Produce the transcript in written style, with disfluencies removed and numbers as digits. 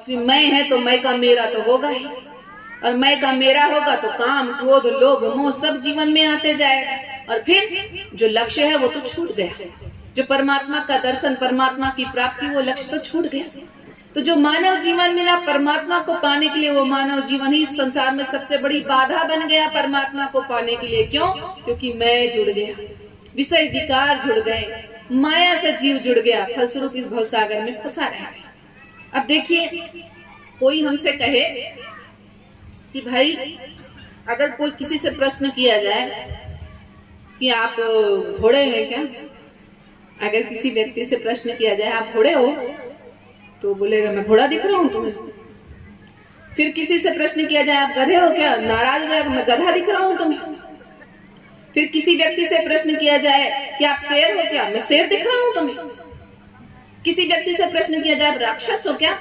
फिर मैं है तो मैं का मेरा तो होगा ही, और मैं का मेरा होगा तो काम क्रोध लोभ मोह सब जीवन में आते जाएगा, और फिर जो लक्ष्य है वो तो छूट गया। जो परमात्मा का दर्शन, परमात्मा की प्राप्ति, वो लक्ष्य तो छूट गया। तो जो मानव जीवन मिला परमात्मा को पाने के लिए, वो मानव जीवन ही इस संसार में सबसे बड़ी बाधा बन गया परमात्मा को पाने के लिए। क्यों? क्योंकि मैं जुड़ गया, विषय विकार जुड़ गए, माया से जीव जुड़ गया, फलस्वरूप इस भवसागर में फंसा रह गया। अब देखिए, कोई हमसे कहे कि भाई अगर कोई किसी से प्रश्न किया जाए कि आप घोड़े हैं क्या, अगर किसी व्यक्ति से प्रश्न किया जाए आप घोड़े हो, तो बोलेगा मैं घोड़ा दिख रहा हूं तुम्हें। फिर किसी से प्रश्न किया जाए आप गधे हो क्या, नाराज हो जाएगा मैं गधा दिख रहा हूं तुम्हें। फिर किसी व्यक्ति से प्रश्न किया जाए कि आप शेर हो क्या, मैं शेर दिख रहा हूं तुम्हें। किसी व्यक्ति से प्रश्न किया जाए आप राक्षस हो क्या,